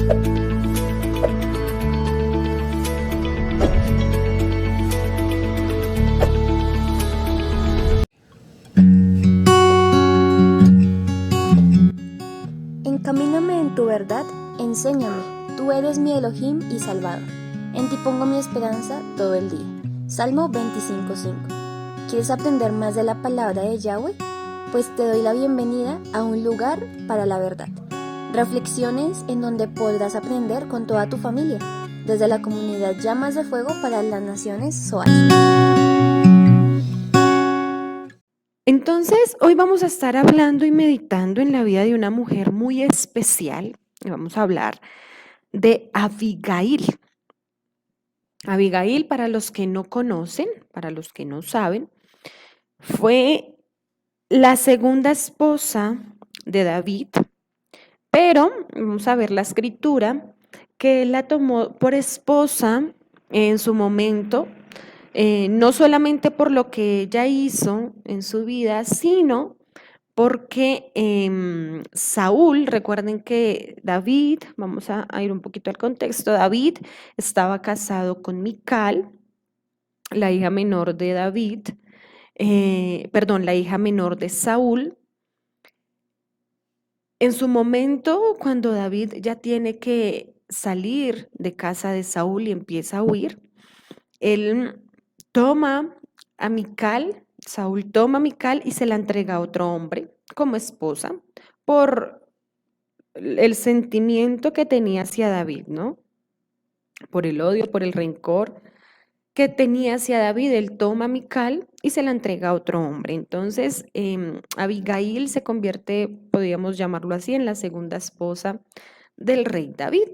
Encamíname en tu verdad, enséñame, tú eres mi Elohim y Salvador. En ti pongo mi esperanza todo el día. Salmo 25:5. ¿Quieres aprender más de la palabra de Yahweh? Pues te doy la bienvenida a un lugar para la verdad. Reflexiones en donde podrás aprender con toda tu familia, desde la comunidad Llamas de Fuego para las Naciones Zoar. Entonces, hoy vamos a estar hablando y meditando en la vida de una mujer muy especial. Y vamos a hablar de Abigail. Abigail, para los que no conocen, para los que no saben, fue la segunda esposa de David, pero vamos a ver la escritura que él la tomó por esposa en su momento. No solamente por lo que ella hizo en su vida, sino porque Saúl, recuerden que David, vamos a ir un poquito al contexto, David estaba casado con Mical, la hija menor de David, la hija menor de Saúl. En su momento, cuando David ya tiene que salir de casa de Saúl y empieza a huir, él toma a Mical, Saúl toma a Mical y se la entrega a otro hombre como esposa por el sentimiento que tenía hacia David, ¿no? Por el odio, por el rencor que tenía hacia David, él toma a Mical y se la entrega a otro hombre. Entonces, Abigail se convierte, podríamos llamarlo así, en la segunda esposa del rey David.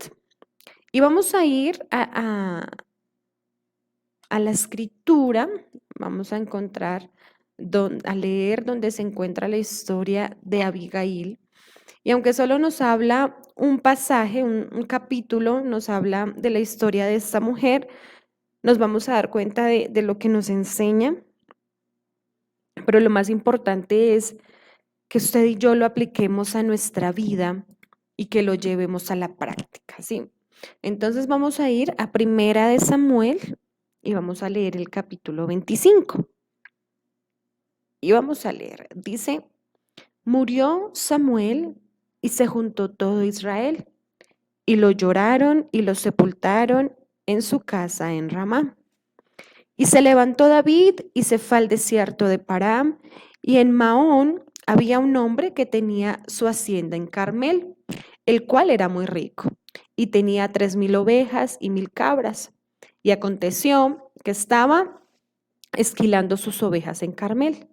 Y vamos a ir a la escritura, vamos a encontrar, a leer donde se encuentra la historia de Abigail. Y aunque solo nos habla un pasaje, un capítulo, nos habla de la historia de esta mujer, nos vamos a dar cuenta de lo que nos enseña. Pero lo más importante es que usted y yo lo apliquemos a nuestra vida y que lo llevemos a la práctica, ¿sí? Entonces vamos a ir a Primera de Samuel y vamos a leer el capítulo 25. Y vamos a leer, dice, murió Samuel y se juntó todo Israel, y lo lloraron y lo sepultaron en su casa en Ramá. Y se levantó David y se fue al desierto de Param, y en Maón había un hombre que tenía su hacienda en Carmel, el cual era muy rico, y tenía 3,000 ovejas y 1,000 cabras. Y aconteció que estaba esquilando sus ovejas en Carmel.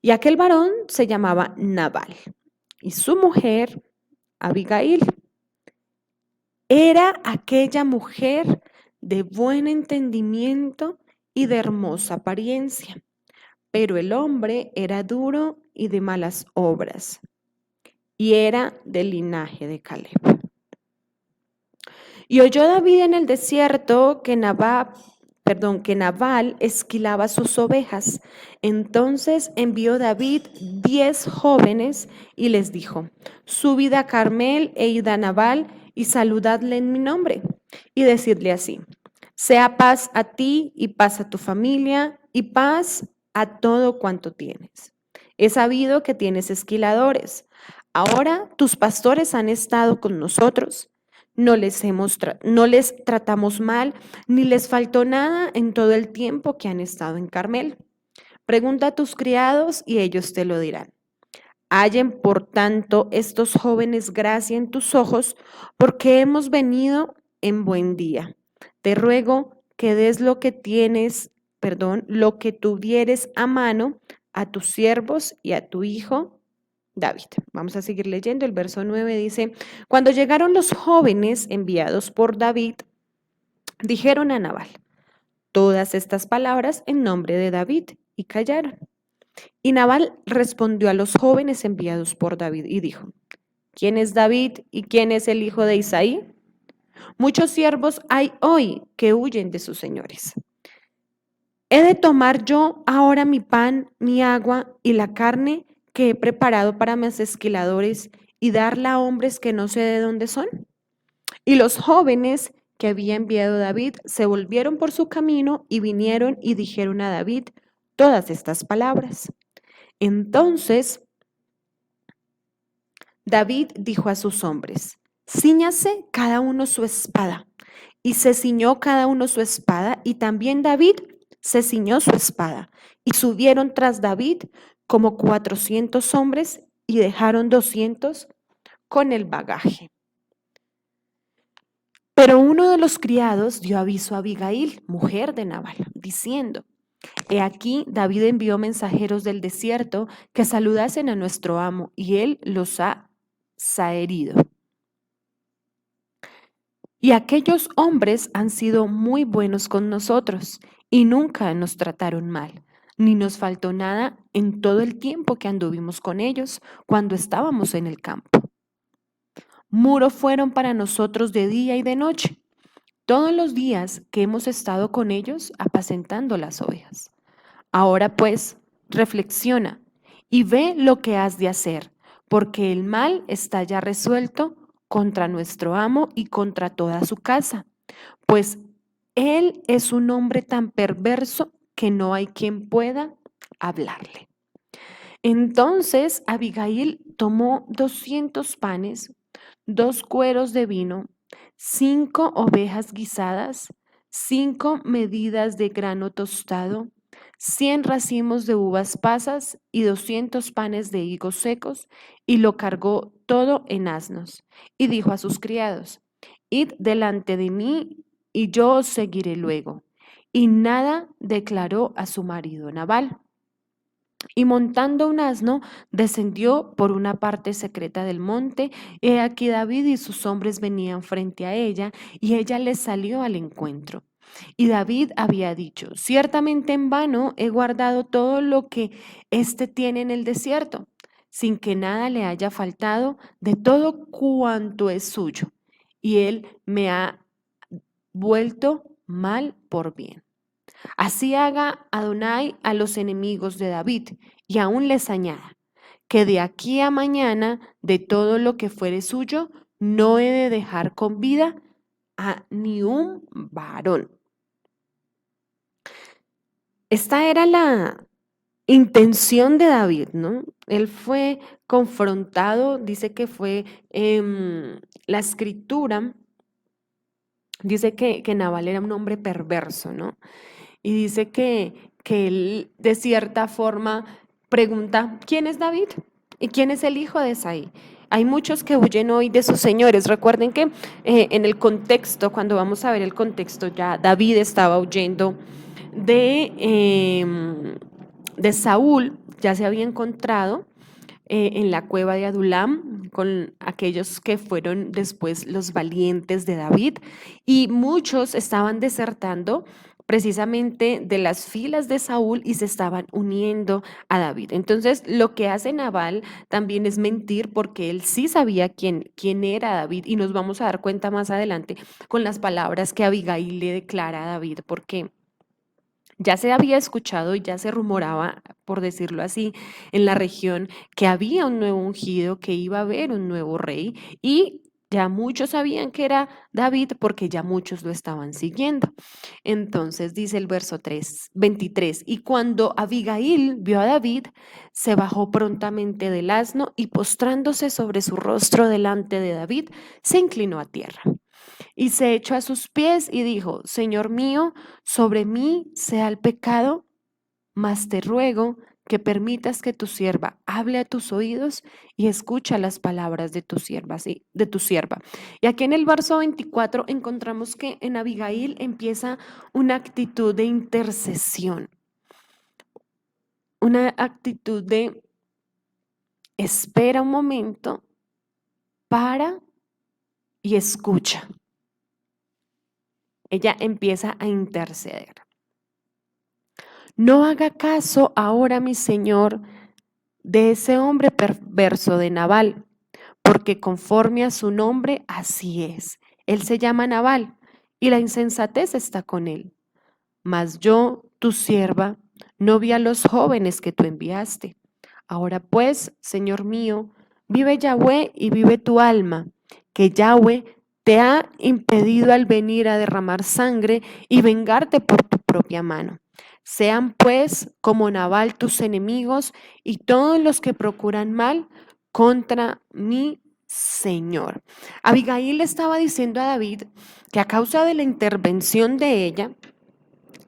Y aquel varón se llamaba Nabal, y su mujer, Abigail, era aquella mujer de buen entendimiento y de hermosa apariencia, pero el hombre era duro y de malas obras, y era del linaje de Caleb. Y oyó David en el desierto que Nabal esquilaba sus ovejas. Entonces envió David 10 jóvenes y les dijo, subid a Carmel e id a Nabal y saludadle en mi nombre. Y decidle así, sea paz a ti y paz a tu familia y paz a todo cuanto tienes. He sabido que tienes esquiladores. Ahora tus pastores han estado con nosotros. No les tratamos mal, ni les faltó nada en todo el tiempo que han estado en Carmel. Pregunta a tus criados y ellos te lo dirán. Hallen, por tanto, estos jóvenes gracia en tus ojos, porque hemos venido en buen día. Te ruego que des lo que tuvieres a mano a tus siervos y a tu hijo David. Vamos a seguir leyendo. El verso 9 dice, cuando llegaron los jóvenes enviados por David, dijeron a Nabal todas estas palabras en nombre de David y callaron. Y Nabal respondió a los jóvenes enviados por David y dijo, ¿quién es David y quién es el hijo de Isaí? Muchos siervos hay hoy que huyen de sus señores. ¿He de tomar yo ahora mi pan, mi agua y la carne que he preparado para mis esquiladores y darla a hombres que no sé de dónde son? Y los jóvenes que había enviado David se volvieron por su camino y vinieron y dijeron a David todas estas palabras. Entonces David dijo a sus hombres, cíñase cada uno su espada. Y se ciñó cada uno su espada, y también David se ciñó su espada. Y subieron tras David como 400 hombres y dejaron 200 con el bagaje. Pero uno de los criados dio aviso a Abigail, mujer de Nabal, diciendo, he aquí David envió mensajeros del desierto que saludasen a nuestro amo, y él los ha zaherido. Y aquellos hombres han sido muy buenos con nosotros y nunca nos trataron mal, ni nos faltó nada en todo el tiempo que anduvimos con ellos cuando estábamos en el campo. Muro fueron para nosotros de día y de noche, todos los días que hemos estado con ellos apacentando las ovejas. Ahora pues, reflexiona y ve lo que has de hacer, porque el mal está ya resuelto contra nuestro amo y contra toda su casa, pues él es un hombre tan perverso que no hay quien pueda hablarle. Entonces Abigail tomó 200 panes, 2 cueros de vino, 5 ovejas guisadas, 5 medidas de grano tostado, 100 racimos de uvas pasas y 200 panes de higos secos, y lo cargó todo en asnos. Y dijo a sus criados, id delante de mí, y yo os seguiré luego. Y nada declaró a su marido Nabal. Y montando un asno, descendió por una parte secreta del monte. He aquí David y sus hombres venían frente a ella, y ella les salió al encuentro. Y David había dicho, ciertamente en vano he guardado todo lo que éste tiene en el desierto, sin que nada le haya faltado de todo cuanto es suyo. Y él me ha vuelto mal por bien. Así haga Adonai a los enemigos de David, y aún les añada, que de aquí a mañana de todo lo que fuere suyo, no he de dejar con vida a ni un varón. Esta era la intención de David, ¿no? Él fue confrontado, dice que fue la escritura, dice que Nabal era un hombre perverso, ¿no? Y dice que él de cierta forma pregunta, ¿quién es David? ¿Y quién es el hijo de Esaí? Hay muchos que huyen hoy de sus señores. Recuerden que en el contexto, cuando vamos a ver el contexto, ya David estaba huyendo de Saúl, ya se había encontrado en la cueva de Adulam con aquellos que fueron después los valientes de David, y muchos estaban desertando precisamente de las filas de Saúl y se estaban uniendo a David. Entonces, lo que hace Nabal también es mentir, porque él sí sabía quién era David, y nos vamos a dar cuenta más adelante con las palabras que Abigail le declara a David, porque ya se había escuchado y ya se rumoraba, por decirlo así, en la región que había un nuevo ungido, que iba a haber un nuevo rey, y ya muchos sabían que era David porque ya muchos lo estaban siguiendo. Entonces dice el verso 23, y cuando Abigail vio a David, se bajó prontamente del asno y postrándose sobre su rostro delante de David, se inclinó a tierra. Y se echó a sus pies y dijo, Señor mío, sobre mí sea el pecado, mas te ruego que permitas que tu sierva hable a tus oídos y escucha las palabras de tu sierva, ¿sí? De tu sierva. Y aquí en el verso 24 encontramos que en Abigail empieza una actitud de intercesión, una actitud de espera un momento, para y escucha. Ella empieza a interceder. No haga caso ahora, mi señor, de ese hombre perverso de Nabal, porque conforme a su nombre, así es. Él se llama Nabal y la insensatez está con él. Mas yo, tu sierva, no vi a los jóvenes que tú enviaste. Ahora pues, Señor mío, vive Yahweh y vive tu alma, que Yahweh te ha impedido al venir a derramar sangre y vengarte por tu propia mano. Sean pues como Nabal tus enemigos y todos los que procuran mal contra mi Señor. Abigail le estaba diciendo a David que a causa de la intervención de ella,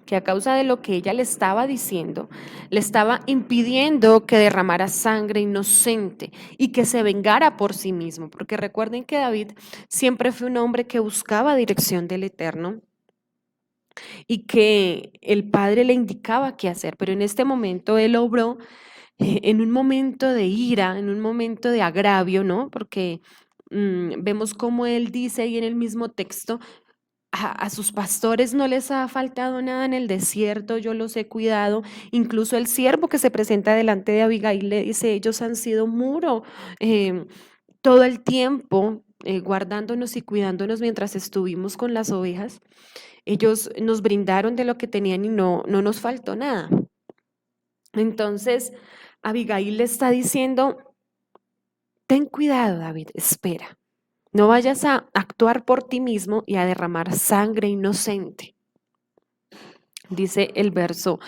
que a causa de lo que ella le estaba diciendo, le estaba impidiendo que derramara sangre inocente y que se vengara por sí mismo. Porque recuerden que David siempre fue un hombre que buscaba dirección del Eterno y que el Padre le indicaba qué hacer, pero en este momento él obró en un momento de ira, en un momento de agravio, ¿no? Porque vemos cómo él dice ahí en el mismo texto, a sus pastores no les ha faltado nada en el desierto, yo los he cuidado. Incluso el siervo que se presenta delante de Abigail le dice, ellos han sido muro eh, todo el tiempo, guardándonos y cuidándonos mientras estuvimos con las ovejas. Ellos nos brindaron de lo que tenían y no nos faltó nada. Entonces, Abigail le está diciendo, ten cuidado, David, espera. No vayas a actuar por ti mismo y a derramar sangre inocente. Dice el verso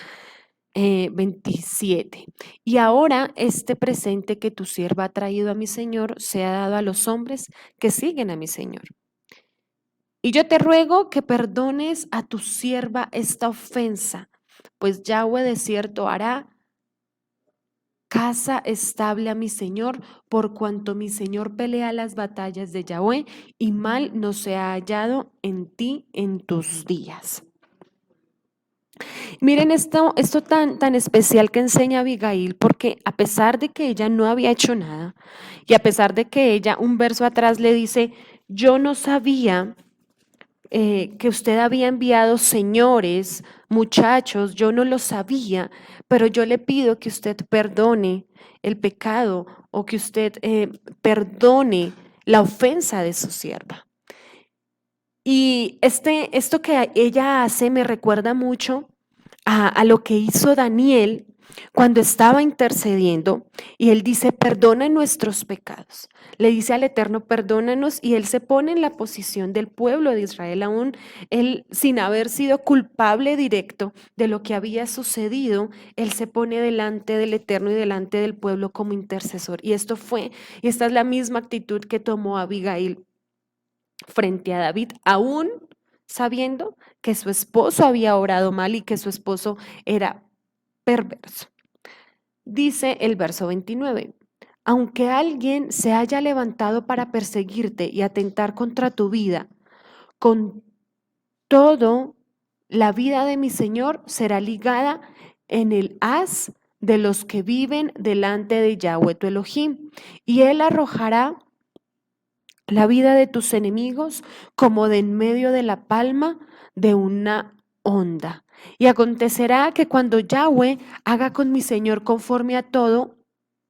27. Y ahora este presente que tu sierva ha traído a mi Señor sea dado a los hombres que siguen a mi Señor. Y yo te ruego que perdones a tu sierva esta ofensa, pues Yahweh de cierto hará casa estable a mi Señor, por cuanto mi Señor pelea las batallas de Yahweh y mal no se ha hallado en ti en tus días. Miren esto tan especial que enseña Abigail, porque a pesar de que ella no había hecho nada y a pesar de que ella un verso atrás le dice, yo no sabía que usted había enviado señores, muchachos, yo no lo sabía, pero yo le pido que usted perdone el pecado o que usted perdone la ofensa de su sierva. Y esto que ella hace me recuerda mucho a lo que hizo Daniel cuando estaba intercediendo y él dice, perdona nuestros pecados. Le dice al Eterno, perdónanos, y él se pone en la posición del pueblo de Israel, aún él sin haber sido culpable directo de lo que había sucedido, él se pone delante del Eterno y delante del pueblo como intercesor. Y esta es la misma actitud que tomó Abigail frente a David, aún sabiendo que su esposo había obrado mal y que su esposo era perverso. Dice el verso 29, aunque alguien se haya levantado para perseguirte y atentar contra tu vida, con todo la vida de mi Señor será ligada en el haz de los que viven delante de Yahweh tu Elohim, y él arrojará la vida de tus enemigos como de en medio de la palma de una onda. Y acontecerá que cuando Yahweh haga con mi Señor conforme a todo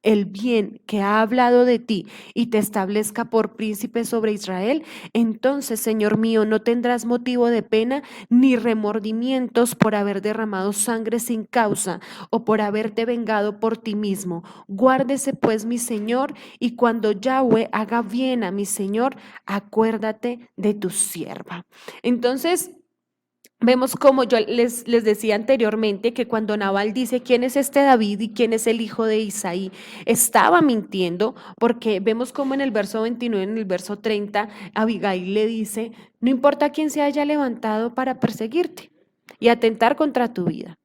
el bien que ha hablado de ti y te establezca por príncipe sobre Israel, entonces, Señor mío, no tendrás motivo de pena ni remordimientos por haber derramado sangre sin causa o por haberte vengado por ti mismo. Guárdese pues mi Señor, y cuando Yahweh haga bien a mi Señor, acuérdate de tu sierva. Entonces, vemos como yo les decía anteriormente que cuando Nabal dice quién es este David y quién es el hijo de Isaí, estaba mintiendo, porque vemos como en el verso 29, en el verso 30, Abigail le dice, no importa quién se haya levantado para perseguirte y atentar contra tu vida,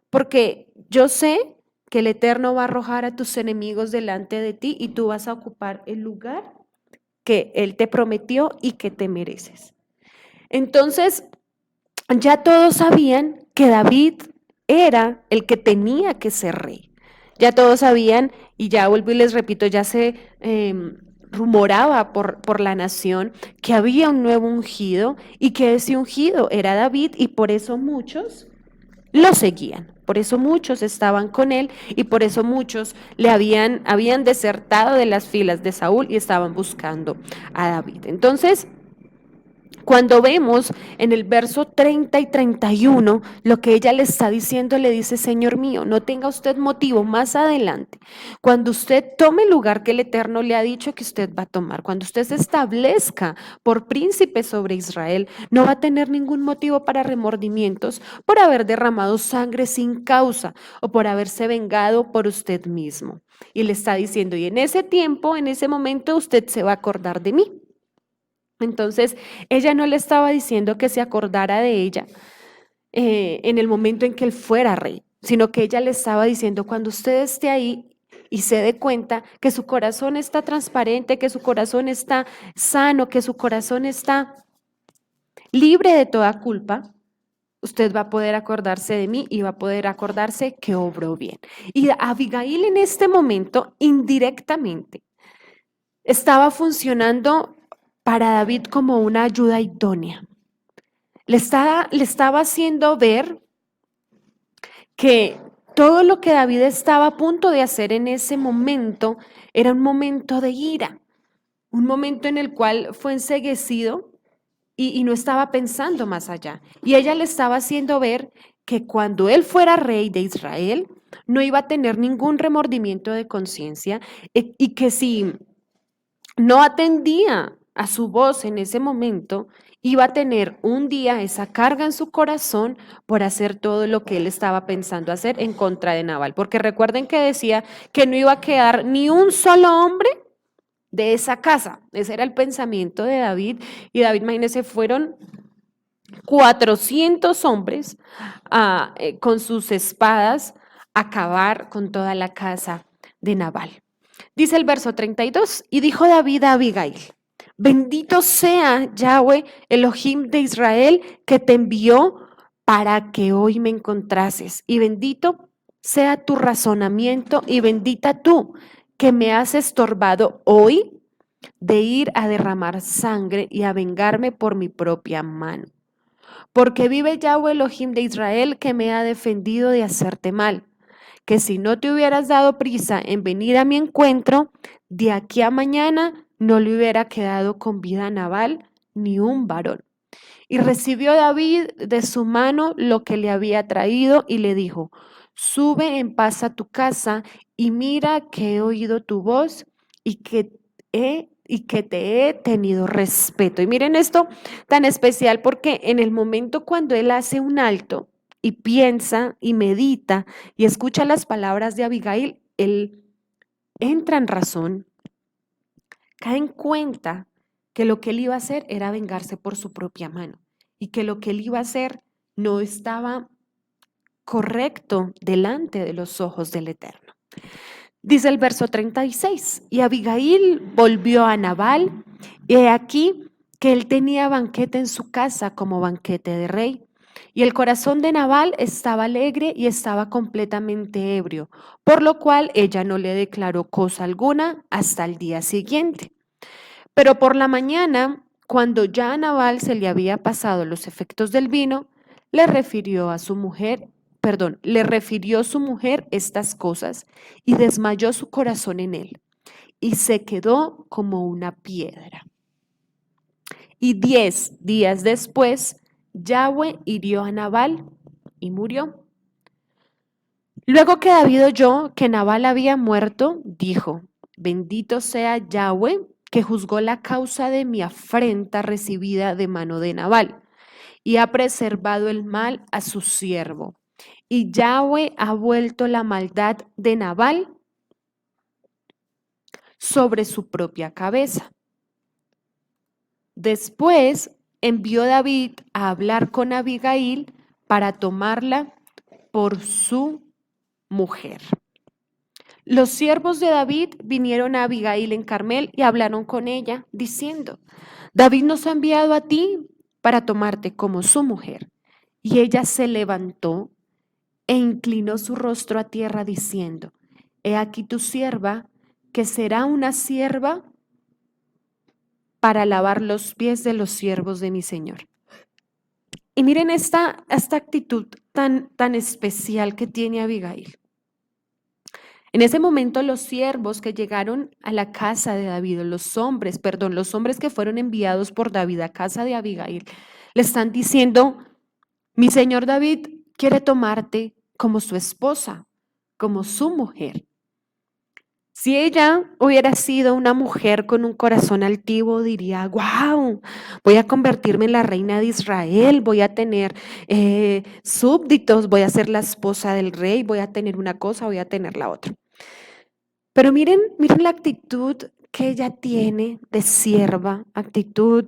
porque yo sé que el Eterno va a arrojar a tus enemigos delante de ti y tú vas a ocupar el lugar que Él te prometió y que te mereces. Entonces, ya todos sabían que David era el que tenía que ser rey. Ya todos sabían, y ya vuelvo y les repito, ya se rumoraba por la nación que había un nuevo ungido y que ese ungido era David, y por eso muchos lo seguían. Por eso muchos estaban con él y por eso muchos habían desertado de las filas de Saúl y estaban buscando a David. Entonces, cuando vemos en el verso 30 y 31, lo que ella le está diciendo, le dice: Señor mío, no tenga usted motivo más adelante. Cuando usted tome el lugar que el Eterno le ha dicho que usted va a tomar, cuando usted se establezca por príncipe sobre Israel, no va a tener ningún motivo para remordimientos por haber derramado sangre sin causa o por haberse vengado por usted mismo. Y le está diciendo: y en ese tiempo, en ese momento, usted se va a acordar de mí. Entonces, ella no le estaba diciendo que se acordara de ella en el momento en que él fuera rey, sino que ella le estaba diciendo: cuando usted esté ahí y se dé cuenta que su corazón está transparente, que su corazón está sano, que su corazón está libre de toda culpa, usted va a poder acordarse de mí y va a poder acordarse que obró bien. Y Abigail en este momento, indirectamente, estaba funcionando para David como una ayuda idónea. Le estaba haciendo ver que todo lo que David estaba a punto de hacer en ese momento era un momento de ira, un momento en el cual fue enceguecido y no estaba pensando más allá. Y ella le estaba haciendo ver que cuando él fuera rey de Israel, no iba a tener ningún remordimiento de conciencia y que si no atendía a su voz en ese momento, iba a tener un día esa carga en su corazón por hacer todo lo que él estaba pensando hacer en contra de Nabal. Porque recuerden que decía que no iba a quedar ni un solo hombre de esa casa. Ese era el pensamiento de David. Y David, imagínense, fueron 400 hombres con sus espadas a acabar con toda la casa de Nabal. Dice el verso 32, y dijo David a Abigail: bendito sea Yahweh, Elohim de Israel, que te envió para que hoy me encontrases, y bendito sea tu razonamiento, y bendita tú, que me has estorbado hoy de ir a derramar sangre y a vengarme por mi propia mano. Porque vive Yahweh Elohim de Israel, que me ha defendido de hacerte mal, que si no te hubieras dado prisa en venir a mi encuentro, de aquí a mañana no le hubiera quedado con vida a Nabal ni un varón. Y recibió David de su mano lo que le había traído y le dijo: sube en paz a tu casa y mira que he oído tu voz y que te he tenido respeto. Y miren esto tan especial, porque en el momento cuando él hace un alto y piensa y medita y escucha las palabras de Abigail, él entra en razón, cae en cuenta que lo que él iba a hacer era vengarse por su propia mano y que lo que él iba a hacer no estaba correcto delante de los ojos del Eterno. Dice el verso 36, y Abigail volvió a Nabal, y he aquí que él tenía banquete en su casa como banquete de rey. Y el corazón de Nabal estaba alegre y estaba completamente ebrio, por lo cual ella no le declaró cosa alguna hasta el día siguiente. Pero por la mañana, cuando ya a Nabal se le había pasado los efectos del vino, le refirió su mujer estas cosas y desmayó su corazón en él y se quedó como una piedra. Y 10 días después, Yahweh hirió a Nabal y murió. Luego que David oyó que Nabal había muerto, dijo: bendito sea Yahweh, que juzgó la causa de mi afrenta recibida de mano de Nabal y ha preservado el mal a su siervo. Y Yahweh ha vuelto la maldad de Nabal sobre su propia cabeza. Después envió David a hablar con Abigail para tomarla por su mujer. Los siervos de David vinieron a Abigail en Carmel y hablaron con ella, diciendo: David nos ha enviado a ti para tomarte como su mujer. Y ella se levantó e inclinó su rostro a tierra, diciendo: he aquí tu sierva, que será una sierva para lavar los pies de los siervos de mi Señor. Y miren esta actitud tan especial que tiene Abigail. En ese momento los siervos que llegaron a la casa de David, los hombres que fueron enviados por David a casa de Abigail, le están diciendo, mi señor David quiere tomarte como su esposa, como su mujer. Si ella hubiera sido una mujer con un corazón altivo, diría, wow, voy a convertirme en la reina de Israel, voy a tener súbditos, voy a ser la esposa del rey, voy a tener una cosa, voy a tener la otra. Pero miren la actitud que ella tiene de sierva, actitud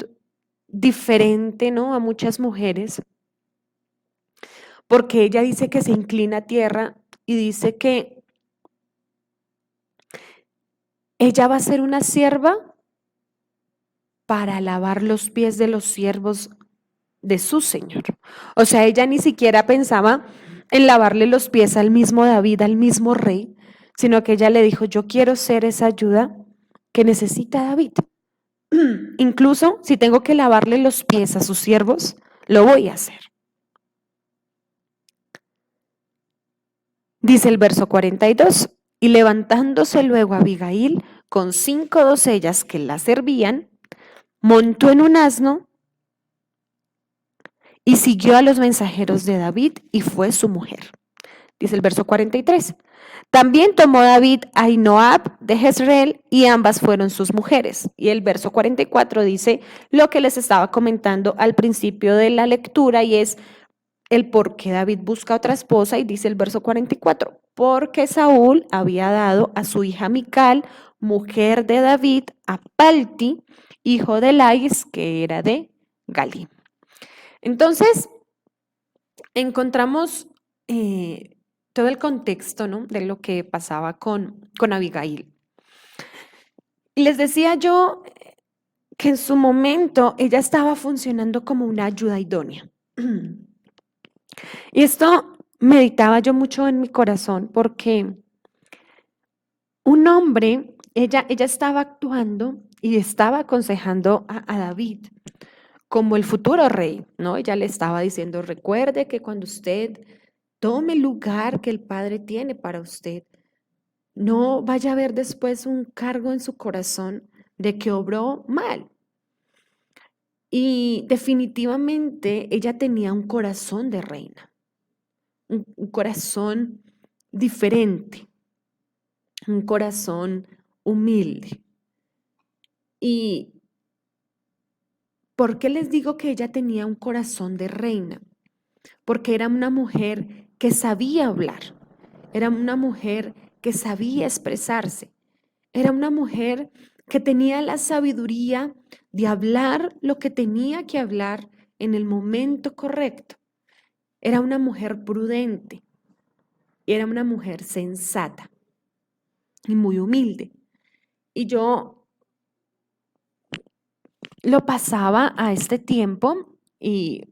diferente, ¿no? A muchas mujeres, porque ella dice que se inclina a tierra y dice que ella va a ser una sierva para lavar los pies de los siervos de su señor. O sea, ella ni siquiera pensaba en lavarle los pies al mismo David, al mismo rey, sino que ella le dijo, yo quiero ser esa ayuda que necesita David. Incluso si tengo que lavarle los pies a sus siervos, lo voy a hacer. Dice el verso 42, y levantándose luego Abigail con 5 doncellas que la servían, montó en un asno y siguió a los mensajeros de David y fue su mujer. Dice el verso 43. También tomó David a Ahinoam de Jezreel y ambas fueron sus mujeres. Y el verso 44 dice lo que les estaba comentando al principio de la lectura y es el por qué David busca otra esposa y dice el verso 44, porque Saúl había dado a su hija Mical, mujer de David, a Palti, hijo de Lais, que era de Galí. Entonces, encontramos todo el contexto, ¿no?, de lo que pasaba con Abigail. Y les decía yo que en su momento ella estaba funcionando como una ayuda idónea. Y esto meditaba yo mucho en mi corazón porque un hombre, ella estaba actuando y estaba aconsejando a David como el futuro rey, ¿no? Ella le estaba diciendo, recuerde que cuando usted tome el lugar que el Padre tiene para usted, no vaya a haber después un cargo en su corazón de que obró mal. Y definitivamente ella tenía un corazón de reina, un corazón diferente, un corazón humilde. ¿Y por qué les digo que ella tenía un corazón de reina? Porque era una mujer que sabía hablar, era una mujer que sabía expresarse, era una mujer que tenía la sabiduría de hablar lo que tenía que hablar en el momento correcto. Era una mujer prudente, era una mujer sensata y muy humilde. Y yo lo pasaba a este tiempo y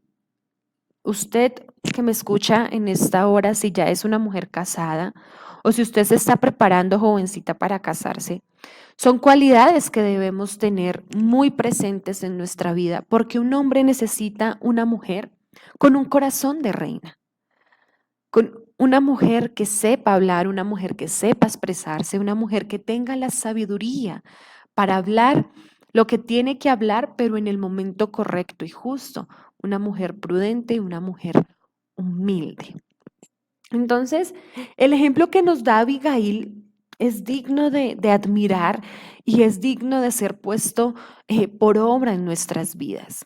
usted que me escucha en esta hora, si ya es una mujer casada o si usted se está preparando, jovencita, para casarse, son cualidades que debemos tener muy presentes en nuestra vida, porque un hombre necesita una mujer con un corazón de reina, con una mujer que sepa hablar, una mujer que sepa expresarse, una mujer que tenga la sabiduría para hablar lo que tiene que hablar, pero en el momento correcto y justo. Una mujer prudente y una mujer humilde. Entonces, el ejemplo que nos da Abigail es digno de admirar y es digno de ser puesto por obra en nuestras vidas.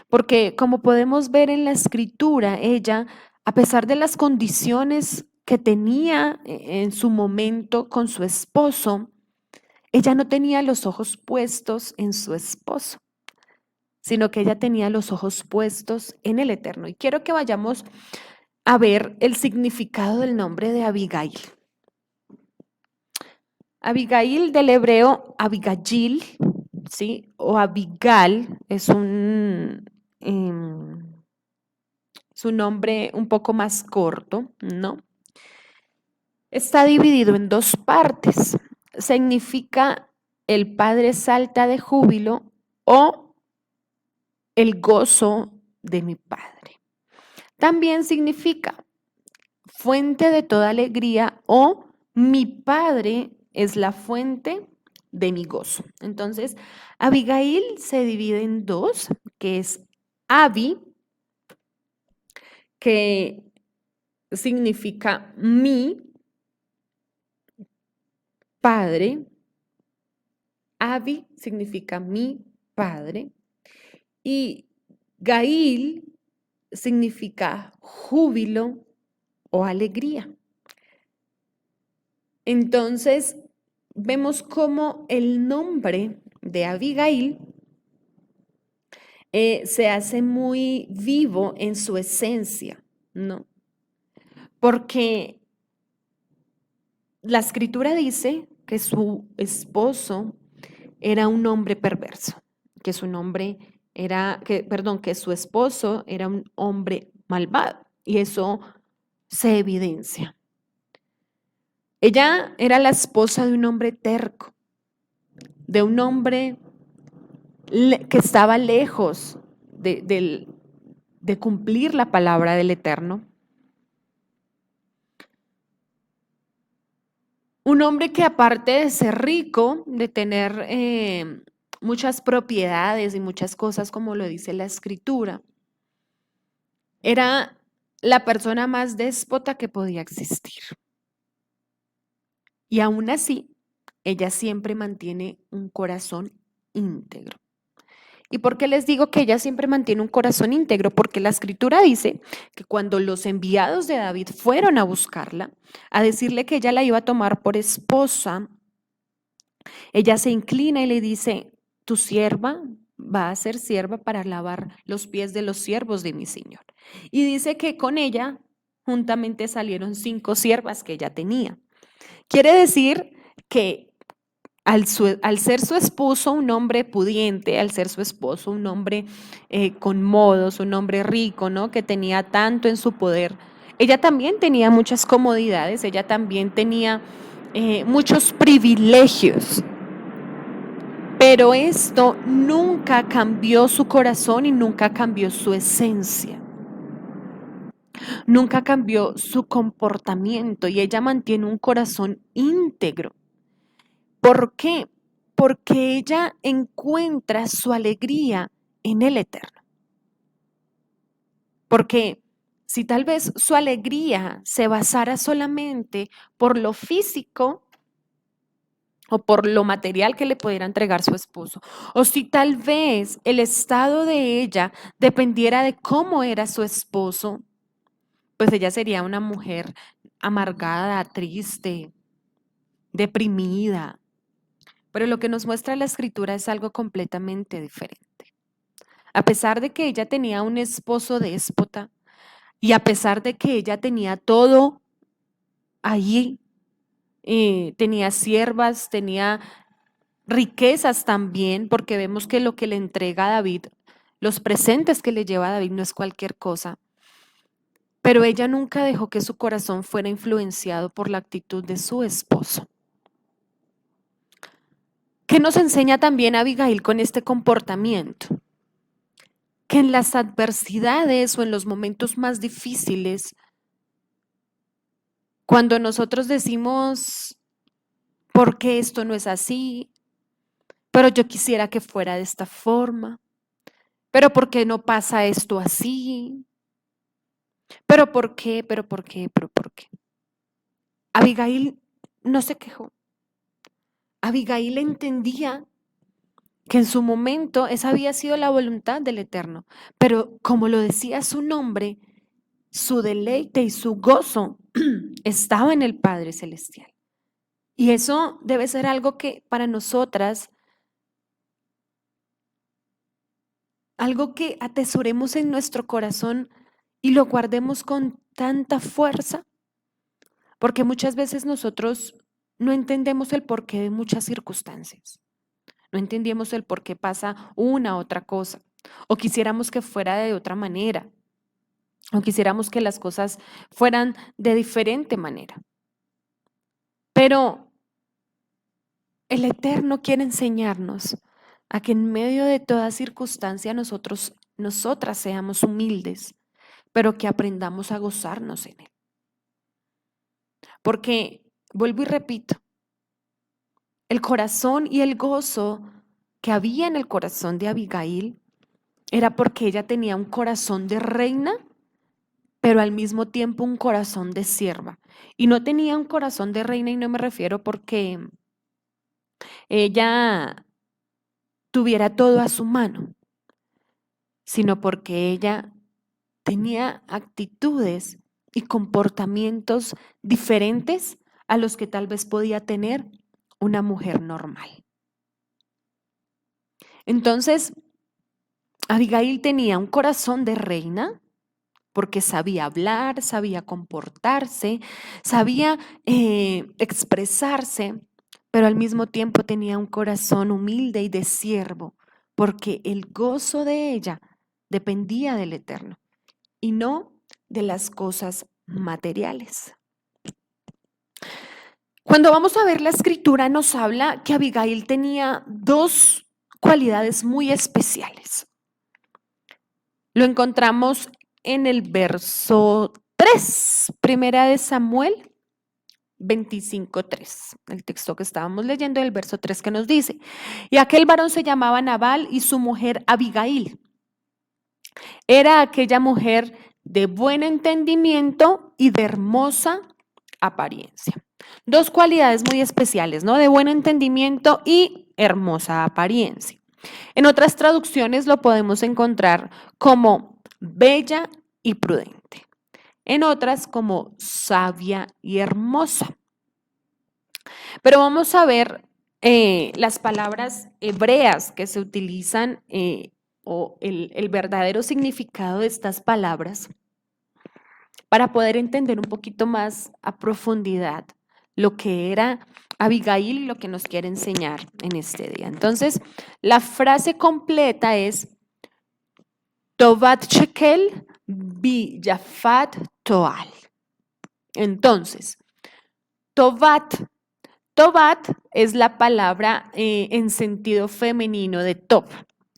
Porque como podemos ver en la escritura, ella, a pesar de las condiciones que tenía en su momento con su esposo, ella no tenía los ojos puestos en su esposo, sino que ella tenía los ojos puestos en el Eterno. Y quiero que vayamos a ver el significado del nombre de Abigail. Abigail del hebreo Abigayil, ¿sí? O Abigal es un nombre un poco más corto, ¿no? Está dividido en 2 partes. Significa el Padre salta de júbilo o el gozo de mi Padre. También significa fuente de toda alegría o Mi padre es la fuente de mi gozo. Entonces, Abigail se divide en dos, que es Abi, que significa mi padre. Abi significa mi padre. Y Gail significa júbilo o alegría. Entonces, vemos cómo el nombre de Abigail se hace muy vivo en su esencia, ¿no? Porque la escritura dice que su esposo era un hombre perverso, que su nombre era, que su esposo era un hombre malvado, y eso se evidencia. Ella era la esposa de un hombre terco, de un hombre que estaba lejos de cumplir la palabra del Eterno. Un hombre que aparte de ser rico, de tener muchas propiedades y muchas cosas, como lo dice la escritura, era la persona más déspota que podía existir. Y aún así, ella siempre mantiene un corazón íntegro. ¿Y por qué les digo que ella siempre mantiene un corazón íntegro? Porque la escritura dice que cuando los enviados de David fueron a buscarla, a decirle que ella la iba a tomar por esposa, ella se inclina y le dice, tu sierva va a ser sierva para lavar los pies de los siervos de mi Señor. Y dice que con ella juntamente salieron 5 siervas que ella tenía. Quiere decir que al ser su esposo un hombre pudiente, al ser su esposo un hombre con modos, un hombre rico, ¿no? Que tenía tanto en su poder, ella también tenía muchas comodidades, ella también tenía muchos privilegios. Pero esto nunca cambió su corazón y nunca cambió su esencia. Nunca cambió su comportamiento y ella mantiene un corazón íntegro. ¿Por qué? Porque ella encuentra su alegría en el Eterno. Porque si tal vez su alegría se basara solamente por lo físico o por lo material que le pudiera entregar su esposo, o si tal vez el estado de ella dependiera de cómo era su esposo, pues ella sería una mujer amargada, triste, deprimida. Pero lo que nos muestra la escritura es algo completamente diferente. A pesar de que ella tenía un esposo déspota y a pesar de que ella tenía todo allí, tenía siervas, tenía riquezas también, porque vemos que lo que le entrega a David, los presentes que le lleva a David no es cualquier cosa, pero ella nunca dejó que su corazón fuera influenciado por la actitud de su esposo. ¿Qué nos enseña también Abigail con este comportamiento? Que en las adversidades o en los momentos más difíciles, cuando nosotros decimos, ¿por qué esto no es así? Pero yo quisiera que fuera de esta forma. Pero ¿por qué no pasa esto así? Pero ¿por qué? Pero ¿por qué? Pero ¿por qué? Abigail no se quejó. Abigail entendía que en su momento esa había sido la voluntad del Eterno, pero como lo decía su nombre, su deleite y su gozo estaba en el Padre Celestial. Y eso debe ser algo que para nosotras, algo que atesoremos en nuestro corazón y lo guardemos con tanta fuerza, porque muchas veces nosotros no entendemos el porqué de muchas circunstancias. No entendemos el por qué pasa una u otra cosa, o quisiéramos que fuera de otra manera, o quisiéramos que las cosas fueran de diferente manera. Pero el Eterno quiere enseñarnos a que en medio de toda circunstancia nosotras seamos humildes, pero que aprendamos a gozarnos en Él. Porque Vuelvo y repito, el corazón y el gozo que había en el corazón de Abigail era porque ella tenía un corazón de reina, pero al mismo tiempo un corazón de sierva. Y no tenía un corazón de reina, y no me refiero porque ella tuviera todo a su mano, sino porque ella tenía actitudes y comportamientos diferentes a los que tal vez podía tener una mujer normal. Entonces, Abigail tenía un corazón de reina porque sabía hablar, sabía comportarse, sabía expresarse, pero al mismo tiempo tenía un corazón humilde y de siervo, porque el gozo de ella dependía del Eterno y no de las cosas materiales. Cuando vamos a ver la escritura nos habla que Abigail tenía dos cualidades muy especiales. Lo encontramos en el verso 3, primera de Samuel 25:3, el texto que estábamos leyendo, el verso 3 que nos dice, y aquel varón se llamaba Nabal y su mujer Abigail. Era aquella mujer de buen entendimiento y de hermosa apariencia. Dos cualidades muy especiales, ¿no? De buen entendimiento y hermosa apariencia. En otras traducciones lo podemos encontrar como bella y prudente. En otras como sabia y hermosa. Pero vamos a ver las palabras hebreas que se utilizan o el verdadero significado de estas palabras para poder entender un poquito más a profundidad lo que era Abigail y lo que nos quiere enseñar en este día. Entonces, la frase completa es Tovat Shekel bi Yafat Toal. Entonces, Tovat es la palabra en sentido femenino de top.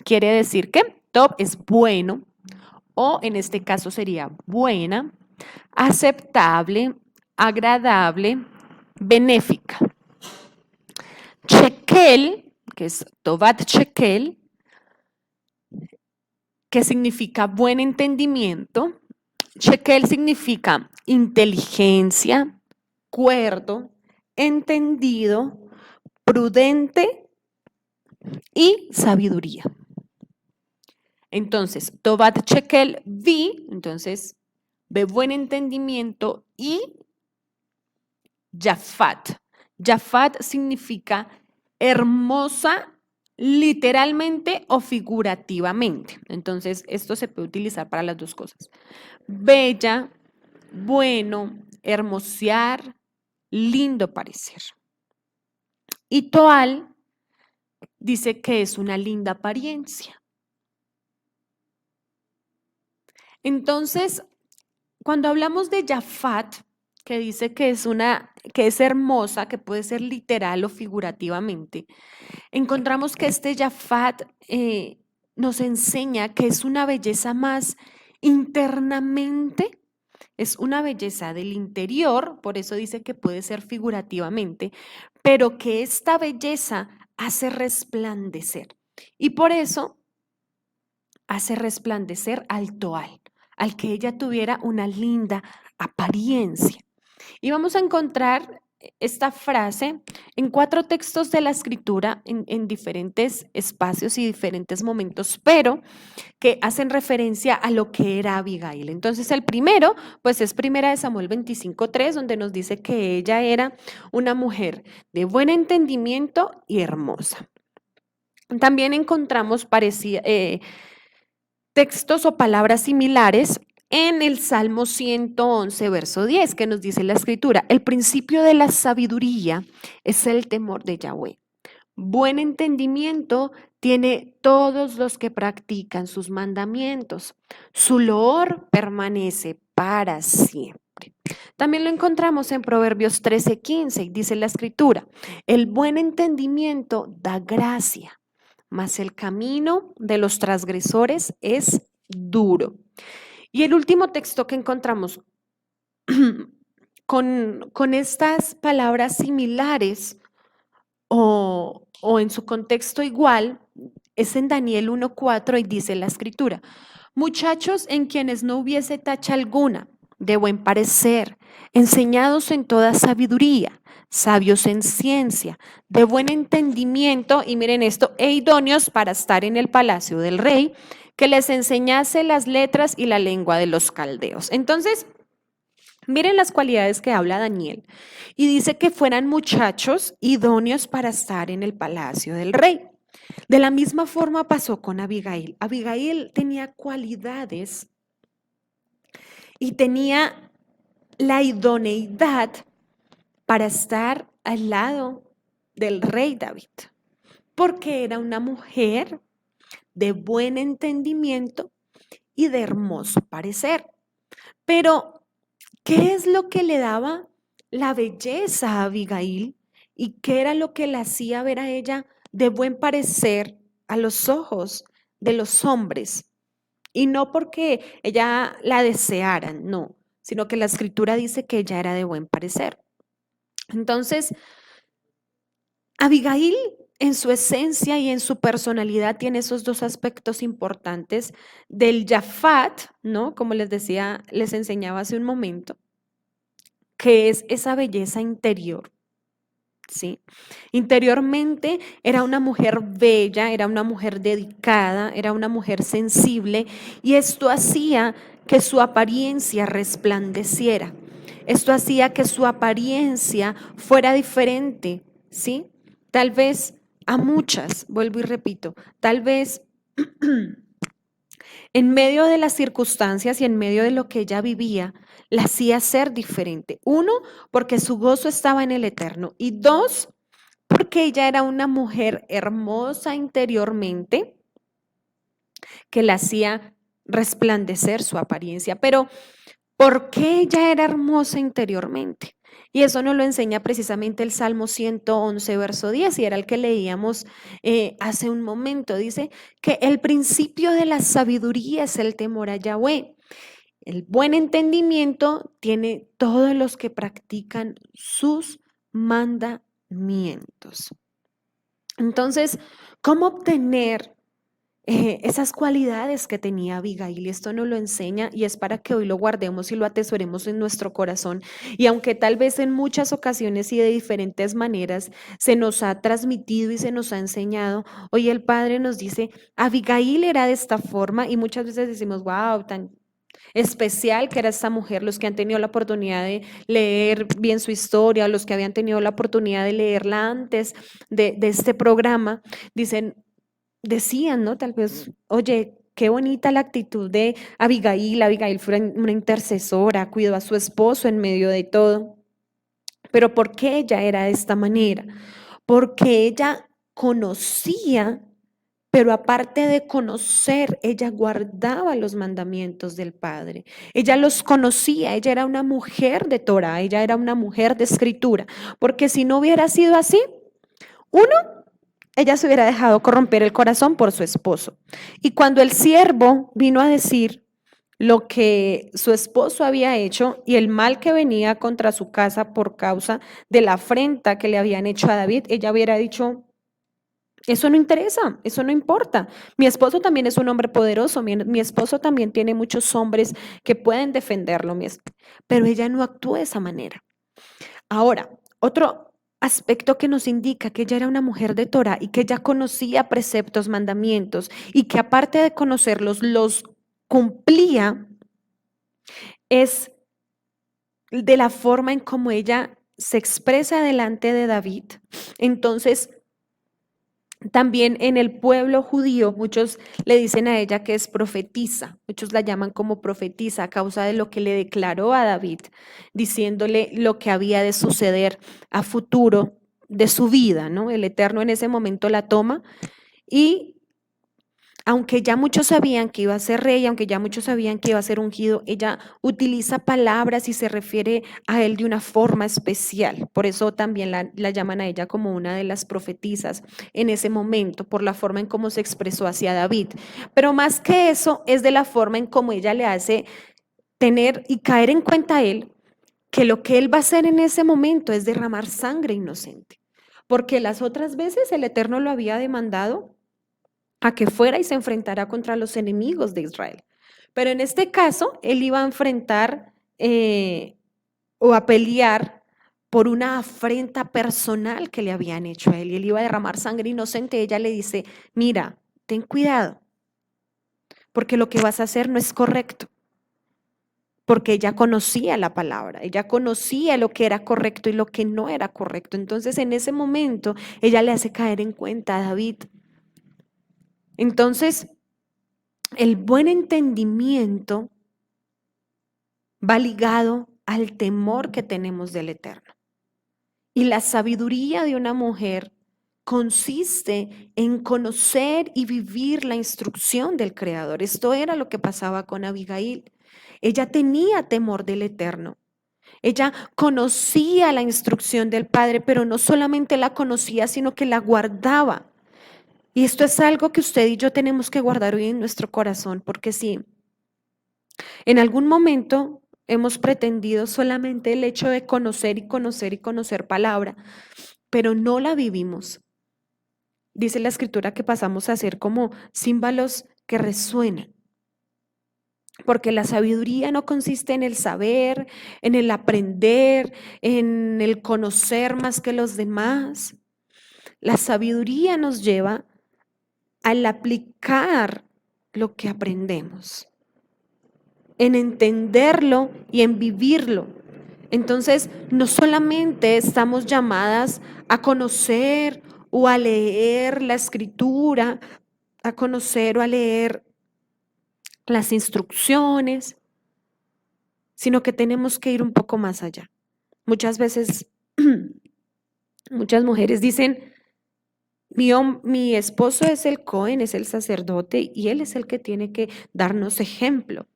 Quiere decir que top es bueno, o en este caso sería buena, aceptable, agradable, benéfica. Shekel, que es Tovat Shekel, que significa buen entendimiento. Shekel significa inteligencia, cuerdo, entendido, prudente y sabiduría. Entonces, Tovat Shekel vi, entonces, de buen entendimiento, y Yafat. Yafat significa hermosa, literalmente o figurativamente. Entonces, esto se puede utilizar para las dos cosas. Bella, bueno, hermosear, lindo parecer. Y Toal dice que es una linda apariencia. Entonces, cuando hablamos de Yafat, que dice que es hermosa, que puede ser literal o figurativamente, encontramos que este Yafat nos enseña que es una belleza más internamente, es una belleza del interior, por eso dice que puede ser figurativamente, pero que esta belleza hace resplandecer. Y por eso hace resplandecer al Toal, al que ella tuviera una linda apariencia. Y vamos a encontrar esta frase en 4 textos de la escritura en diferentes espacios y diferentes momentos, pero que hacen referencia a lo que era Abigail. Entonces el primero, pues es primera de Samuel 25:3, donde nos dice que ella era una mujer de buen entendimiento y hermosa. También encontramos textos o palabras similares en el Salmo 111, verso 10, que nos dice la escritura, el principio de la sabiduría es el temor de Yahweh. Buen entendimiento tiene todos los que practican sus mandamientos. Su loor permanece para siempre. También lo encontramos en Proverbios 13:15 y dice la escritura, el buen entendimiento da gracia, mas el camino de los transgresores es duro. Y el último texto que encontramos con estas palabras similares o en su contexto igual, es en Daniel 1:4 y dice la escritura: muchachos en quienes no hubiese tacha alguna, de buen parecer, enseñados en toda sabiduría, sabios en ciencia, de buen entendimiento, y miren esto, e idóneos para estar en el palacio del rey, que les enseñase las letras y la lengua de los caldeos. Entonces, miren las cualidades que habla Daniel y dice que fueran muchachos idóneos para estar en el palacio del rey. De la misma forma pasó con Abigail. Abigail tenía cualidades y tenía la idoneidad para estar al lado del rey David, porque era una mujer de buen entendimiento y de hermoso parecer. Pero, ¿qué es lo que le daba la belleza a Abigail? ¿Y qué era lo que le hacía ver a ella de buen parecer a los ojos de los hombres? Y no porque ella la desearan, no, sino que la escritura dice que ella era de buen parecer. Entonces, Abigail en su esencia y en su personalidad tiene esos dos aspectos importantes del Jafat, ¿no? Como les decía, les enseñaba hace un momento, que es esa belleza interior, ¿sí? Interiormente era una mujer bella, era una mujer dedicada, era una mujer sensible, y esto hacía que su apariencia resplandeciera. Esto hacía que su apariencia fuera diferente, ¿sí? Tal vez a muchas, vuelvo y repito, tal vez en medio de las circunstancias y en medio de lo que ella vivía, la hacía ser diferente. Uno, porque su gozo estaba en el eterno. Y dos, porque ella era una mujer hermosa interiormente que la hacía resplandecer su apariencia. Pero, ¿por qué ella era hermosa interiormente? Y eso nos lo enseña precisamente el Salmo 111, verso 10, y era el que leíamos hace un momento. Dice que el principio de la sabiduría es el temor a Yahweh. El buen entendimiento tiene todos los que practican sus mandamientos. Entonces, ¿cómo obtener esas cualidades que tenía Abigail? Esto nos lo enseña y es para que hoy lo guardemos y lo atesoremos en nuestro corazón. Y aunque tal vez en muchas ocasiones y de diferentes maneras se nos ha transmitido y se nos ha enseñado, hoy el Padre nos dice, Abigail era de esta forma, y muchas veces decimos, wow, tan especial que era esta mujer. Los que han tenido la oportunidad de leer bien su historia, los que habían tenido la oportunidad de leerla antes de este programa, decían, ¿no? Tal vez, oye, qué bonita la actitud de Abigail. Abigail fue una intercesora, cuidó a su esposo en medio de todo. Pero ¿por qué ella era de esta manera? Porque ella conocía, pero aparte de conocer, ella guardaba los mandamientos del Padre. Ella los conocía, ella era una mujer de Torah, ella era una mujer de escritura, porque si no hubiera sido así, uno, ella se hubiera dejado corromper el corazón por su esposo. Y cuando el siervo vino a decir lo que su esposo había hecho y el mal que venía contra su casa por causa de la afrenta que le habían hecho a David, ella hubiera dicho, eso no interesa, eso no importa. Mi esposo también es un hombre poderoso, mi esposo también tiene muchos hombres que pueden defenderlo, pero ella no actuó de esa manera. Ahora, otro aspecto que nos indica que ella era una mujer de Torah y que ella conocía preceptos, mandamientos, y que aparte de conocerlos, los cumplía, es de la forma en cómo ella se expresa delante de David. Entonces, también en el pueblo judío, muchos le dicen a ella que es profetisa, muchos la llaman como profetisa a causa de lo que le declaró a David, diciéndole lo que había de suceder a futuro de su vida, ¿no? El Eterno en ese momento la toma y aunque ya muchos sabían que iba a ser rey, aunque ya muchos sabían que iba a ser ungido, ella utiliza palabras y se refiere a él de una forma especial. Por eso también la llaman a ella como una de las profetisas en ese momento, por la forma en cómo se expresó hacia David. Pero más que eso, es de la forma en cómo ella le hace tener y caer en cuenta a él que lo que él va a hacer en ese momento es derramar sangre inocente, porque las otras veces el Eterno lo había demandado a que fuera y se enfrentara contra los enemigos de Israel. Pero en este caso, él iba a enfrentar o a pelear por una afrenta personal que le habían hecho a él, y él iba a derramar sangre inocente. Ella le dice, mira, ten cuidado, porque lo que vas a hacer no es correcto, porque ella conocía la palabra, ella conocía lo que era correcto y lo que no era correcto. Entonces, en ese momento, ella le hace caer en cuenta a David. Entonces, el buen entendimiento va ligado al temor que tenemos del Eterno. Y la sabiduría de una mujer consiste en conocer y vivir la instrucción del Creador. Esto era lo que pasaba con Abigail. Ella tenía temor del Eterno. Ella conocía la instrucción del Padre, pero no solamente la conocía, sino que la guardaba. Y esto es algo que usted y yo tenemos que guardar hoy en nuestro corazón, porque si en algún momento hemos pretendido solamente el hecho de conocer y conocer y conocer palabra, pero no la vivimos, dice la Escritura que pasamos a ser como címbalos que resuenan. Porque la sabiduría no consiste en el saber, en el aprender, en el conocer más que los demás. La sabiduría nos lleva al aplicar lo que aprendemos, en entenderlo y en vivirlo. Entonces, no solamente estamos llamadas a conocer o a leer la Escritura, a conocer o a leer las instrucciones, sino que tenemos que ir un poco más allá. Muchas veces, muchas mujeres dicen, mi esposo es el Cohen, es el sacerdote, y él es el que tiene que darnos ejemplo.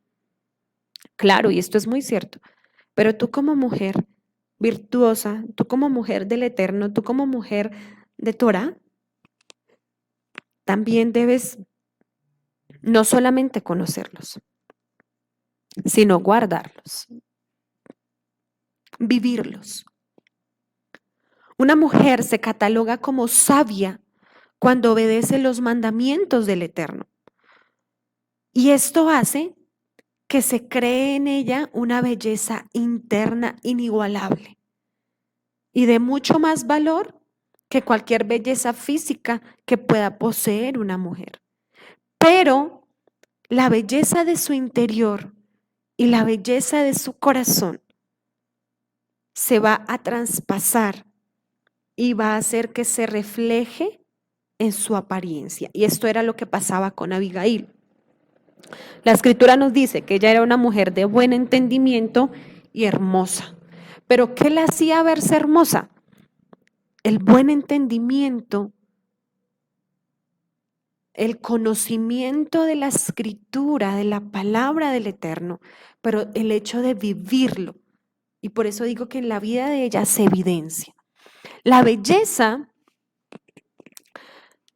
Claro, y esto es muy cierto, pero tú como mujer virtuosa, tú como mujer del Eterno, tú como mujer de Torah, también debes no solamente conocerlos, sino guardarlos, vivirlos. Una mujer se cataloga como sabia cuando obedece los mandamientos del Eterno. Y esto hace que se cree en ella una belleza interna inigualable y de mucho más valor que cualquier belleza física que pueda poseer una mujer. Pero la belleza de su interior y la belleza de su corazón se va a traspasar y va a hacer que se refleje en su apariencia. Y esto era lo que pasaba con Abigail. La Escritura nos dice que ella era una mujer de buen entendimiento y hermosa. Pero ¿qué la hacía verse hermosa? El buen entendimiento, el conocimiento de la Escritura, de la palabra del Eterno, pero el hecho de vivirlo. Y por eso digo que en la vida de ella se evidencia. La belleza,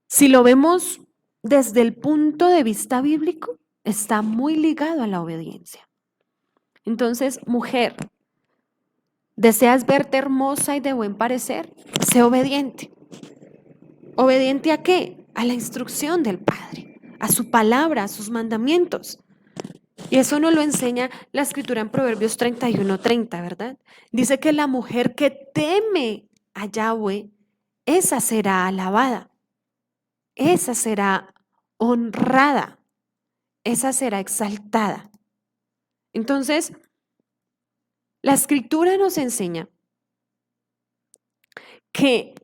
si lo vemos desde el punto de vista bíblico, está muy ligado a la obediencia. Entonces, mujer, ¿deseas verte hermosa y de buen parecer? Sé obediente. ¿Obediente a qué? A la instrucción del Padre, a su palabra, a sus mandamientos. Y eso nos lo enseña la Escritura en Proverbios 31:30, ¿verdad? Dice que la mujer que teme a Yahweh, esa será alabada, esa será honrada, esa será exaltada. Entonces, la Escritura nos enseña que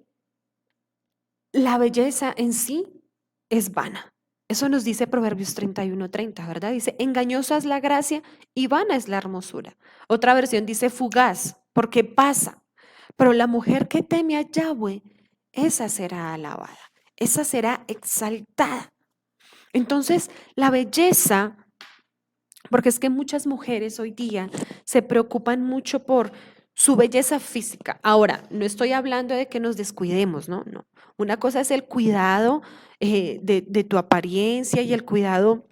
la belleza en sí es vana. Eso nos dice Proverbios 31:30, ¿verdad? Dice, engañosa es la gracia y vana es la hermosura. Otra versión dice fugaz, porque pasa. Pero la mujer que teme a Yahweh, esa será alabada, esa será exaltada. Entonces, la belleza, porque es que muchas mujeres hoy día se preocupan mucho por su belleza física. Ahora, no estoy hablando de que nos descuidemos, ¿no? No. Una cosa es el cuidado de tu apariencia y el cuidado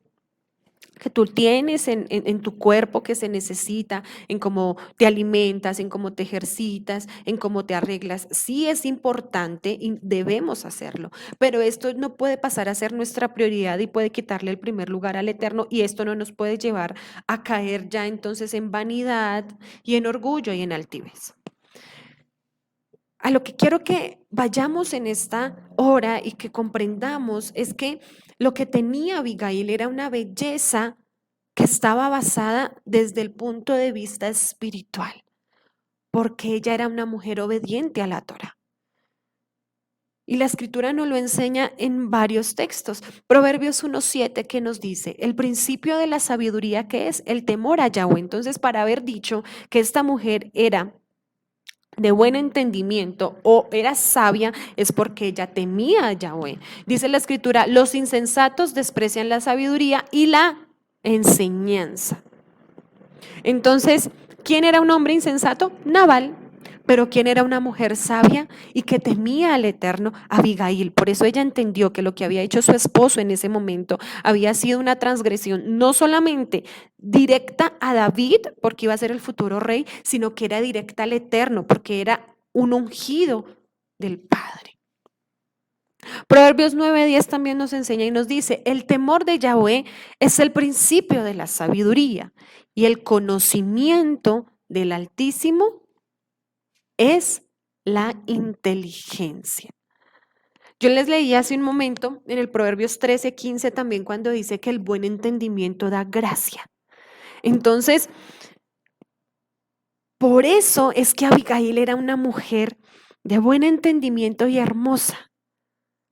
que tú tienes en tu cuerpo que se necesita, en cómo te alimentas, en cómo te ejercitas, en cómo te arreglas. Sí es importante y debemos hacerlo, pero esto no puede pasar a ser nuestra prioridad y puede quitarle el primer lugar al Eterno y esto no nos puede llevar a caer ya entonces en vanidad y en orgullo y en altivez. A lo que quiero que vayamos en esta hora y que comprendamos es que lo que tenía Abigail era una belleza que estaba basada desde el punto de vista espiritual, porque ella era una mujer obediente a la Torá. Y la escritura nos lo enseña en varios textos. Proverbios 1:7 que nos dice, el principio de la sabiduría que es el temor a Yahweh. Entonces, para haber dicho que esta mujer era de buen entendimiento o era sabia, es porque ella temía a Yahweh. Dice la escritura, los insensatos desprecian la sabiduría y la enseñanza. Entonces, ¿quién era un hombre insensato? Nabal. Pero ¿quién era una mujer sabia y que temía al Eterno? Abigail. Por eso ella entendió que lo que había hecho su esposo en ese momento había sido una transgresión, no solamente directa a David, porque iba a ser el futuro rey, sino que era directa al Eterno, porque era un ungido del Padre. Proverbios 9:10 también nos enseña y nos dice, el temor de Yahweh es el principio de la sabiduría y el conocimiento del Altísimo es la inteligencia. Yo les leí hace un momento en el Proverbios 13:15 también cuando dice que el buen entendimiento da gracia. Entonces, por eso es que Abigail era una mujer de buen entendimiento y hermosa,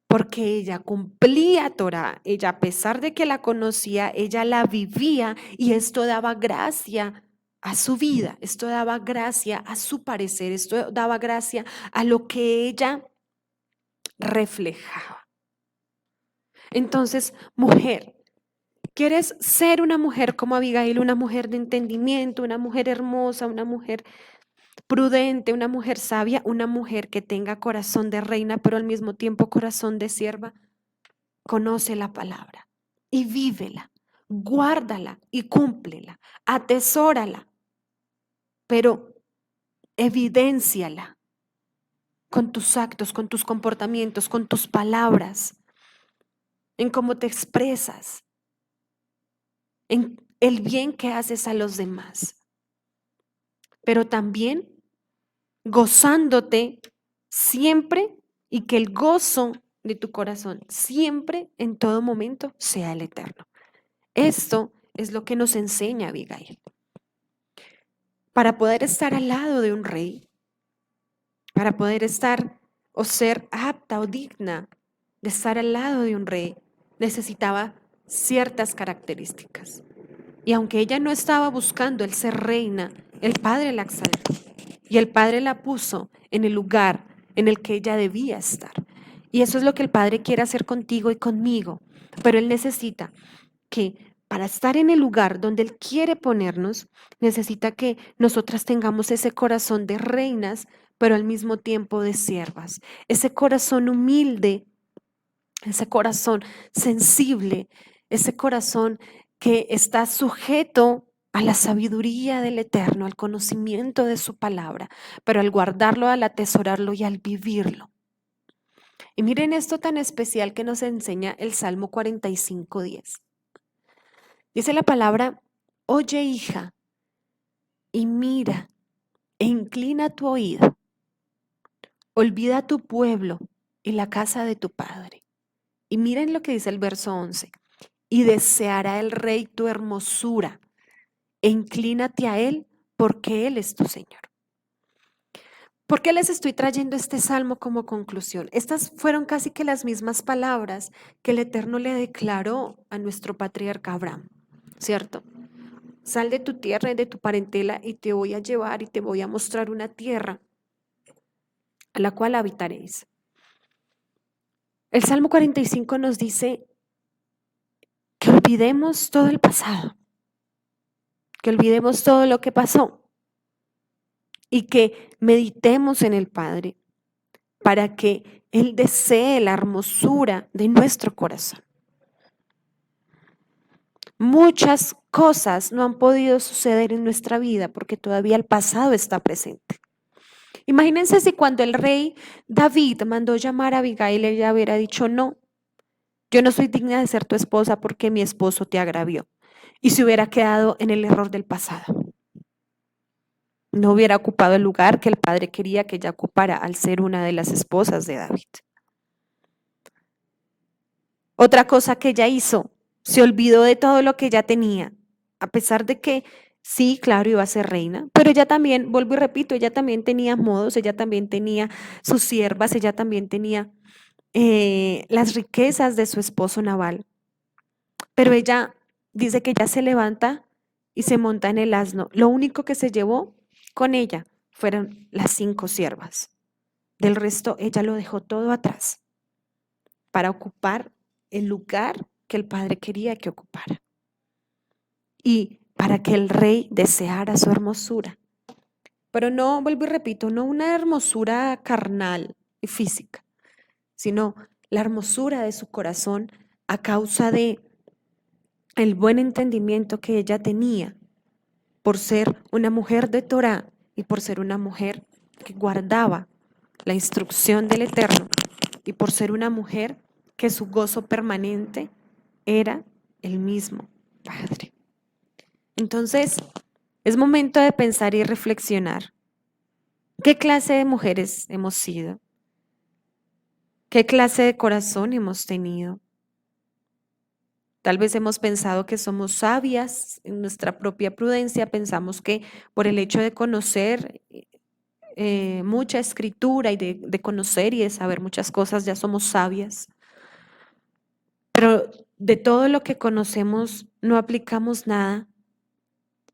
porque ella cumplía Torah, ella a pesar de que la conocía, ella la vivía y esto daba gracia a su vida, esto daba gracia a su parecer, esto daba gracia a lo que ella reflejaba. Entonces, mujer, ¿quieres ser una mujer como Abigail, una mujer de entendimiento, una mujer hermosa, una mujer prudente, una mujer sabia, una mujer que tenga corazón de reina, pero al mismo tiempo corazón de sierva? Conoce la palabra y vívela, guárdala y cúmplela, atesórala, pero evidénciala con tus actos, con tus comportamientos, con tus palabras, en cómo te expresas, en el bien que haces a los demás, pero también gozándote siempre y que el gozo de tu corazón siempre, en todo momento, sea el Eterno. Esto es lo que nos enseña Abigail. Para poder estar al lado de un rey, para poder estar o ser apta o digna de estar al lado de un rey, necesitaba ciertas características. Y aunque ella no estaba buscando el ser reina, el Padre la exaltó y el Padre la puso en el lugar en el que ella debía estar. Y eso es lo que el Padre quiere hacer contigo y conmigo. Pero Él necesita que para estar en el lugar donde Él quiere ponernos, necesita que nosotras tengamos ese corazón de reinas, pero al mismo tiempo de siervas. Ese corazón humilde, ese corazón sensible, ese corazón que está sujeto a la sabiduría del Eterno, al conocimiento de su palabra, pero al guardarlo, al atesorarlo y al vivirlo. Y miren esto tan especial que nos enseña el Salmo 45:10. Dice la palabra, oye hija, y mira, e inclina tu oído, olvida tu pueblo y la casa de tu padre. Y miren lo que dice el verso 11. Y deseará el rey tu hermosura, e inclínate a él, porque él es tu Señor. ¿Por qué les estoy trayendo este salmo como conclusión? Estas fueron casi que las mismas palabras que el Eterno le declaró a nuestro patriarca Abraham, ¿cierto? Sal de tu tierra y de tu parentela y te voy a llevar y te voy a mostrar una tierra a la cual habitaréis. El Salmo 45 nos dice que olvidemos todo el pasado, que olvidemos todo lo que pasó y que meditemos en el Padre para que Él desee la hermosura de nuestro corazón. Muchas cosas no han podido suceder en nuestra vida porque todavía el pasado está presente. Imagínense si cuando el rey David mandó llamar a Abigail, ella hubiera dicho, no, yo no soy digna de ser tu esposa porque mi esposo te agravió. Y se hubiera quedado en el error del pasado. No hubiera ocupado el lugar que el padre quería que ella ocupara al ser una de las esposas de David. Otra cosa que ella hizo, se olvidó de todo lo que ella tenía, a pesar de que sí, claro, iba a ser reina, pero ella también, vuelvo y repito, ella también tenía modos, ella también tenía sus siervas, ella también tenía las riquezas de su esposo Nabal, pero ella dice que ella se levanta y se monta en el asno. Lo único que se llevó con ella fueron las 5 siervas. Del resto, ella lo dejó todo atrás para ocupar el lugar que el padre quería que ocupara y para que el rey deseara su hermosura. Pero no, vuelvo y repito, no una hermosura carnal y física, sino la hermosura de su corazón a causa de el buen entendimiento que ella tenía por ser una mujer de Torá y por ser una mujer que guardaba la instrucción del Eterno y por ser una mujer que su gozo permanente era el mismo Padre. Entonces, es momento de pensar y reflexionar. ¿Qué clase de mujeres hemos sido? ¿Qué clase de corazón hemos tenido? Tal vez hemos pensado que somos sabias en nuestra propia prudencia, pensamos que por el hecho de conocer mucha escritura y de conocer y de saber muchas cosas ya somos sabias, pero de todo lo que conocemos no aplicamos nada,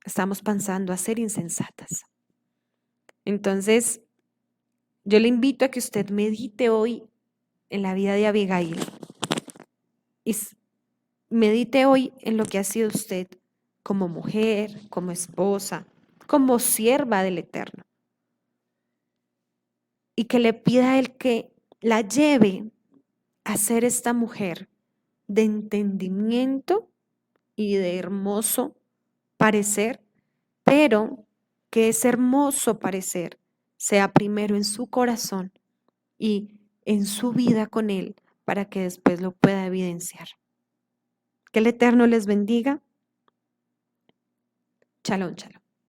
estamos pensando a ser insensatas. Entonces, yo le invito a que usted medite hoy en la vida de Abigail y medite hoy en lo que ha sido usted como mujer, como esposa, como sierva del Eterno. Y que le pida a Él que la lleve a ser esta mujer de entendimiento y de hermoso parecer, pero que ese hermoso parecer sea primero en su corazón y en su vida con Él para que después lo pueda evidenciar. Que el Eterno les bendiga. Shalom, shalom.